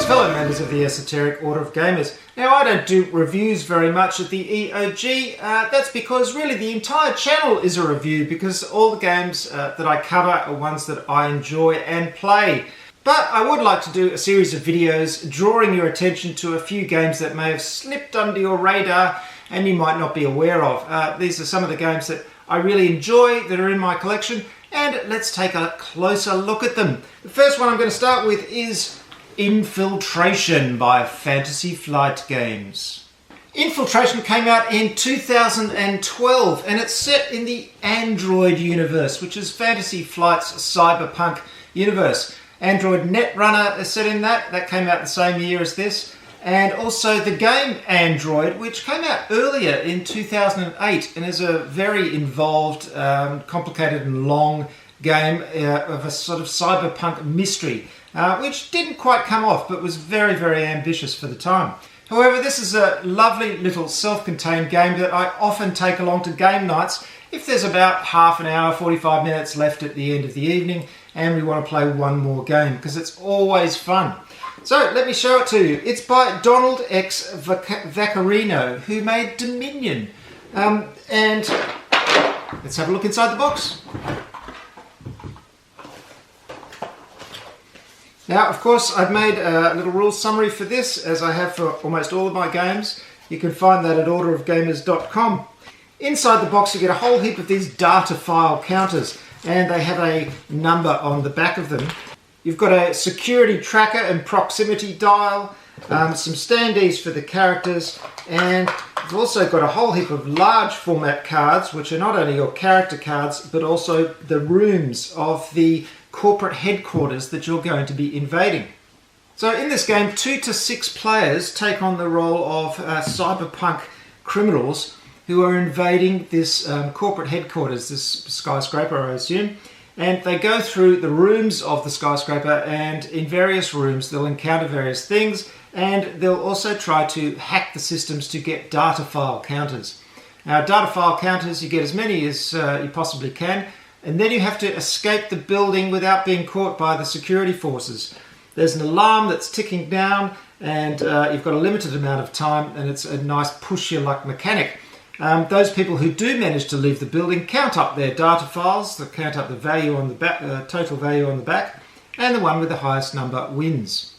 fellow members of the Esoteric Order of Gamers. Now, I don't do reviews very much at the EOG. That's because really the entire channel is a review, because all the games that I cover are ones that I enjoy and play. But I would like to do a series of videos drawing your attention to a few games that may have slipped under your radar and you might not be aware of. These are some of the games that I really enjoy that are in my collection, and let's take a closer look at them. The first one I'm going to start with is Infiltration by Fantasy Flight Games. Infiltration came out in 2012 and it's set in the Android universe, which is Fantasy Flight's cyberpunk universe. Android Netrunner is set in that. That came out the same year as this. And also the game Android, which came out earlier in 2008 and is a very involved, complicated and long game of a sort of cyberpunk mystery, which didn't quite come off but was very, very ambitious for the time. However, this is a lovely little self-contained game that I often take along to game nights if there's about half an hour, 45 minutes left at the end of the evening and we want to play one more game, because it's always fun. So let me show it to you. It's by Donald X. Vaccarino, who made Dominion. And let's have a look inside the box. Now, of course, I've made a little rules summary for this, as I have for almost all of my games. You can find that at orderofgamers.com. Inside the box you get a whole heap of these data file counters, and they have a number on the back of them. You've got a security tracker and proximity dial, some standees for the characters, and you've also got a whole heap of large format cards, which are not only your character cards, but also the rooms of the corporate headquarters that you're going to be invading. So in this game, 2 to 6 players take on the role of cyberpunk criminals who are invading this corporate headquarters, this skyscraper, I assume. And they go through the rooms of the skyscraper, and in various rooms they'll encounter various things, and they'll also try to hack the systems to get data file counters. Now, data file counters, you get as many as you possibly can, and then you have to escape the building without being caught by the security forces. There's an alarm that's ticking down, and you've got a limited amount of time, and it's a nice push-your-luck mechanic. Those people who do manage to leave the building count up their data files, they count up the value on the back, total value on the back, and the one with the highest number wins.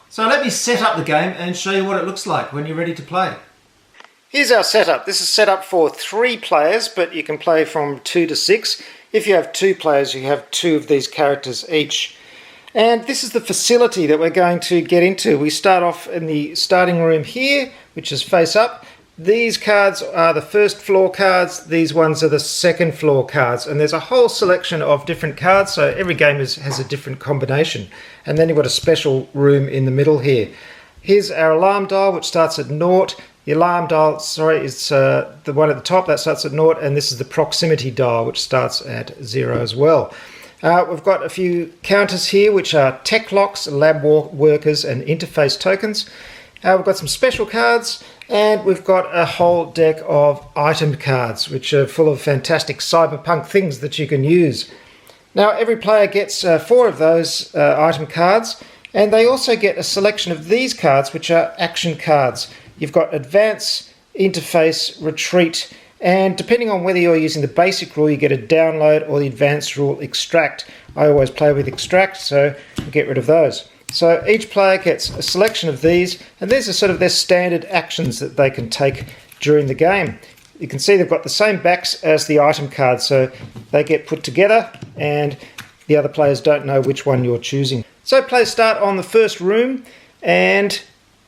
So let me set up the game and show you what it looks like when you're ready to play. Here's our setup. This is set up for 3 players, but you can play from 2 to 6. If you have 2 players, you have 2 of these characters each. And this is the facility that we're going to get into. We start off in the starting room here, which is face up. These cards are the first floor cards, these ones are the second floor cards, and there's a whole selection of different cards, so every game has a different combination. And then you've got a special room in the middle here. Here's our alarm dial, which starts at 0. The alarm dial, is the one at the top, that starts at 0, and this is the proximity dial, which starts at 0 as well. We've got a few counters here, which are tech locks, lab workers, and interface tokens. We've got some special cards, and we've got a whole deck of item cards, which are full of fantastic cyberpunk things that you can use. Now, every player gets 4 of those item cards, and they also get a selection of these cards, which are action cards. You've got Advance, Interface, Retreat, and depending on whether you're using the basic rule, you get a Download, or the advanced rule, Extract. I always play with Extract, so I'll get rid of those. So each player gets a selection of these, and these are sort of their standard actions that they can take during the game. You can see they've got the same backs as the item cards, so they get put together and the other players don't know which one you're choosing. So players start on the first room and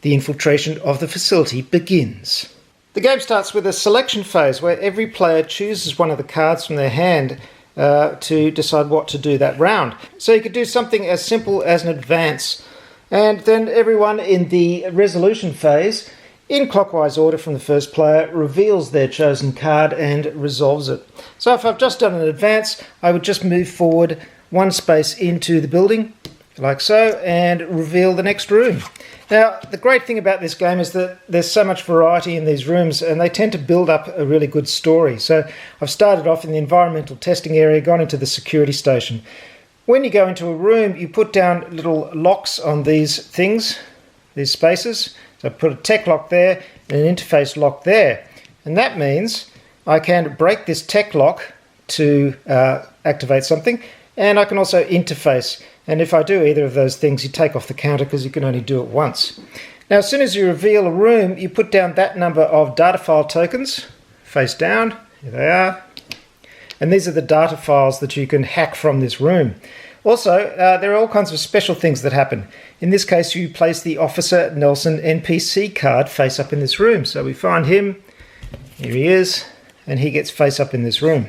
the infiltration of the facility begins. The game starts with a selection phase where every player chooses one of the cards from their hand to decide what to do that round. So you could do something as simple as an advance, and then everyone in the resolution phase, in clockwise order from the first player, reveals their chosen card and resolves it. So if I've just done an advance, I would just move forward 1 space into the building, like so, and reveal the next room. Now, the great thing about this game is that there's so much variety in these rooms, and they tend to build up a really good story. So I've started off in the environmental testing area, gone into the security station. When you go into a room, you put down little locks on these things, these spaces. So I put a tech lock there and an interface lock there. And that means I can break this tech lock to activate something, and I can also interface. And if I do either of those things, you take off the counter because you can only do it once. Now, as soon as you reveal a room, you put down that number of data file tokens, face down, here they are. And these are the data files that you can hack from this room. Also, there are all kinds of special things that happen. In this case, you place the Officer Nelson NPC card face up in this room. So we find him, here he is, and he gets face up in this room.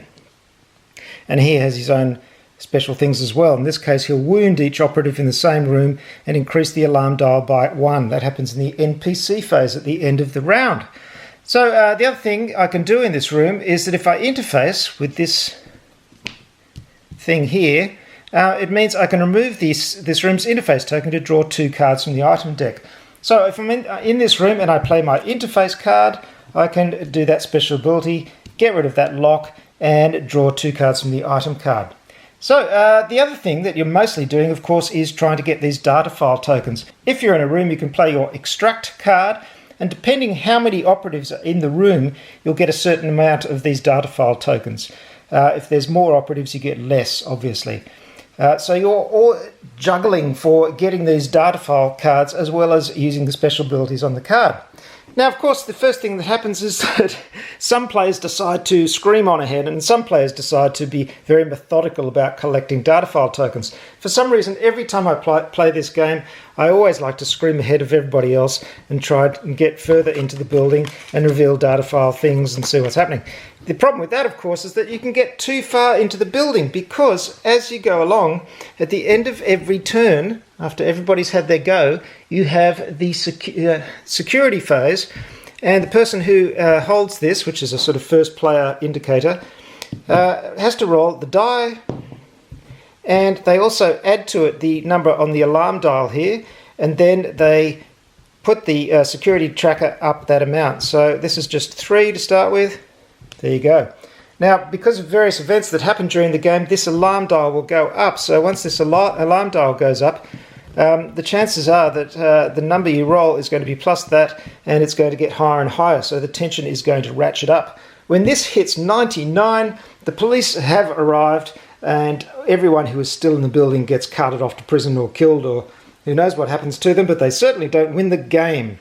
And he has his own special things as well. In this case, he'll wound each operative in the same room and increase the alarm dial by 1. That happens in the NPC phase at the end of the round. So the other thing I can do in this room is that if I interface with this thing here, it means I can remove this room's interface token to draw 2 cards from the item deck. So if I'm in this room and I play my interface card, I can do that special ability, get rid of that lock, and draw 2 cards from the item card. So the other thing that you're mostly doing, of course, is trying to get these data file tokens. If you're in a room, you can play your extract card, and depending how many operatives are in the room, you'll get a certain amount of these data file tokens. If there's more operatives, you get less, obviously. So you're all juggling for getting these data file cards as well as using the special abilities on the card. Now, of course, the first thing that happens is that some players decide to scream on ahead, and some players decide to be very methodical about collecting data file tokens. For some reason, every time I play this game, I always like to scream ahead of everybody else and try and get further into the building and reveal data file things and see what's happening. The problem with that, of course, is that you can get too far into the building because as you go along, at the end of every turn, after everybody's had their go, you have the security phase, and the person who holds this, which is a sort of first player indicator, has to roll the die, and they also add to it the number on the alarm dial here, and then they put the security tracker up that amount. So this is just 3 to start with. There you go. Now, because of various events that happen during the game, this alarm dial will go up. So once this alarm dial goes up, the chances are that the number you roll is going to be plus that, and it's going to get higher and higher. So the tension is going to ratchet up. When this hits 99, the police have arrived, and everyone who is still in the building gets carted off to prison or killed, or who knows what happens to them, but they certainly don't win the game.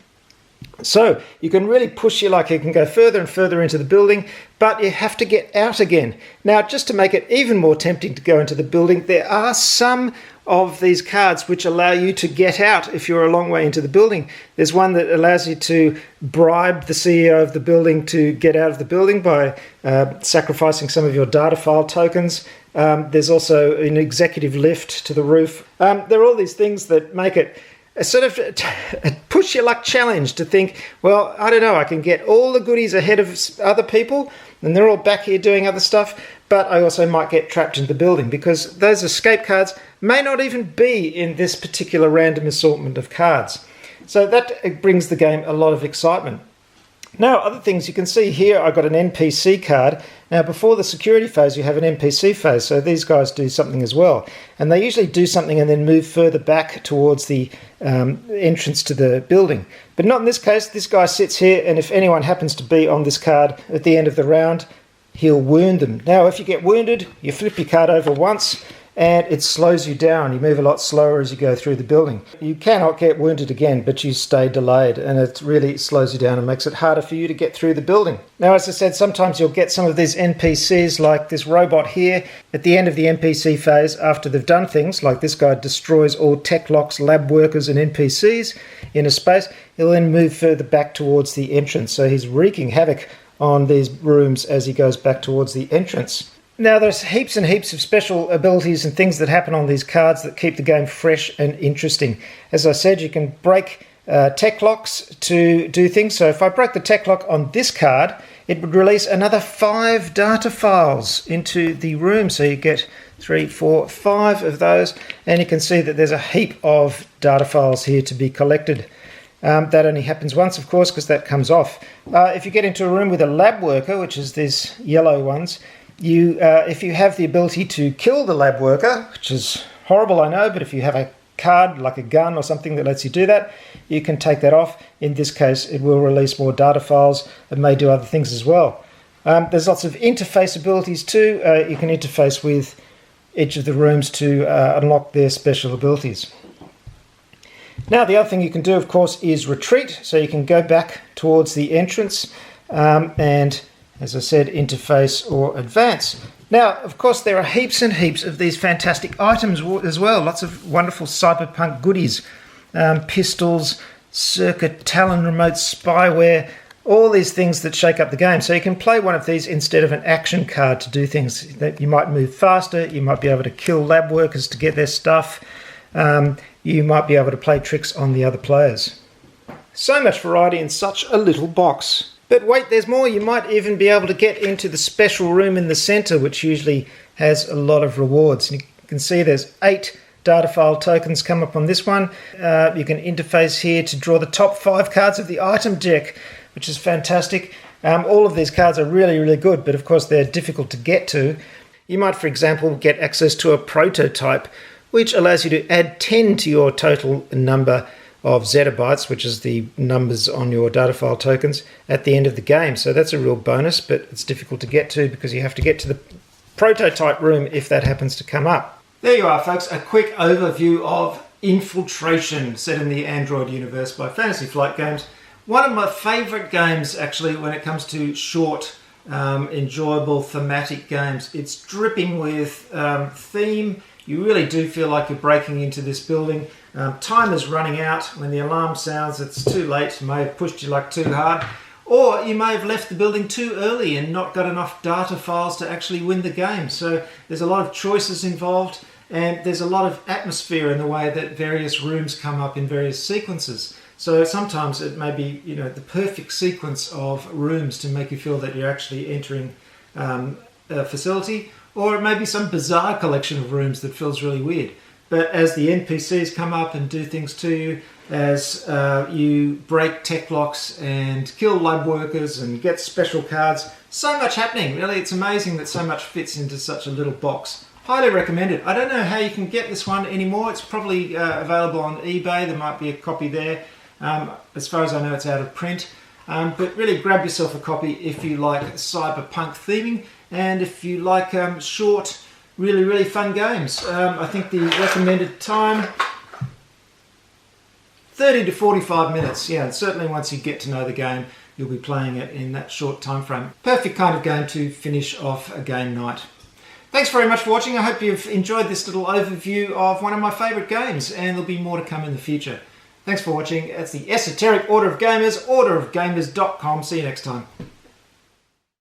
So you can really push your luck. You can go further and further into the building, but you have to get out again. Now, just to make it even more tempting to go into the building, there are some of these cards which allow you to get out if you're a long way into the building. There's one that allows you to bribe the CEO of the building to get out of the building by sacrificing some of your data file tokens. There's also an executive lift to the roof. There are all these things that make it a sort of a push your luck challenge to think, well, I don't know, I can get all the goodies ahead of other people and they're all back here doing other stuff, but I also might get trapped in the building because those escape cards may not even be in this particular random assortment of cards. So that brings the game a lot of excitement. Now, other things you can see here, I've got an NPC card. Now, before the security phase, you have an NPC phase, so these guys do something as well. And they usually do something and then move further back towards the entrance to the building. But not in this case. This guy sits here, and if anyone happens to be on this card at the end of the round, he'll wound them. Now, if you get wounded, you flip your card over once, and it slows you down. You move a lot slower as you go through the building. You cannot get wounded again, but you stay delayed, and it really slows you down and makes it harder for you to get through the building. Now, as I said, sometimes you'll get some of these NPCs, like this robot here, at the end of the NPC phase, after they've done things, like this guy destroys all tech locks, lab workers, and NPCs in a space. He'll then move further back towards the entrance, so he's wreaking havoc on these rooms as he goes back towards the entrance. Now, there's heaps and heaps of special abilities and things that happen on these cards that keep the game fresh and interesting. As I said, you can break tech locks to do things. So if I break the tech lock on this card, it would release another 5 data files into the room. So you get 3, 4, 5 of those, and you can see that there's a heap of data files here to be collected. That only happens once, of course, because that comes off. If you get into a room with a lab worker, which is these yellow ones, If you have the ability to kill the lab worker, which is horrible, I know, but if you have a card like a gun or something that lets you do that, you can take that off. In this case, it will release more data files. It may do other things as well. There's lots of interface abilities too. You can interface with each of the rooms to unlock their special abilities. Now, the other thing you can do, of course, is retreat. So you can go back towards the entrance and, as I said, interface or advance. Now, of course, there are heaps and heaps of these fantastic items as well. Lots of wonderful cyberpunk goodies. Pistols, circuit, Talon remote, spyware, all these things that shake up the game. So you can play one of these instead of an action card to do things that you might move faster. You might be able to kill lab workers to get their stuff. You might be able to play tricks on the other players. So much variety in such a little box. But wait, there's more. You might even be able to get into the special room in the center, which usually has a lot of rewards. You can see there's 8 data file tokens come up on this one. You can interface here to draw the top 5 cards of the item deck, which is fantastic. All of these cards are really, really good, but of course they're difficult to get to. You might, for example, get access to a prototype, which allows you to add 10 to your total number of zettabytes, which is the numbers on your data file tokens, at the end of the game. So that's a real bonus, but it's difficult to get to because you have to get to the prototype room if that happens to come up. There you are, folks, a quick overview of Infiltration, set in the Android universe by Fantasy Flight Games. One of my favourite games, actually, when it comes to short, enjoyable, thematic games. It's dripping with theme. You really do feel like you're breaking into this building. Time is running out. When the alarm sounds, it's too late. You may have pushed your luck too hard. Or you may have left the building too early and not got enough data files to actually win the game. So there's a lot of choices involved, and there's a lot of atmosphere in the way that various rooms come up in various sequences. So sometimes it may be, the perfect sequence of rooms to make you feel that you're actually entering a facility, or it may be some bizarre collection of rooms that feels really weird. But as the NPCs come up and do things to you, as you break tech blocks and kill lab workers and get special cards, so much happening. Really, it's amazing that so much fits into such a little box. Highly recommended. I don't know how you can get this one anymore. It's probably available on eBay. There might be a copy there. As far as I know, it's out of print. But really grab yourself a copy if you like cyberpunk theming and if you like short, really, really fun games. I think the recommended time, 30 to 45 minutes. Yeah, and certainly once you get to know the game, you'll be playing it in that short time frame. Perfect kind of game to finish off a game night. Thanks very much for watching. I hope you've enjoyed this little overview of one of my favourite games, and there'll be more to come in the future. Thanks for watching. It's the Esoteric Order of Gamers, orderofgamers.com. See you next time.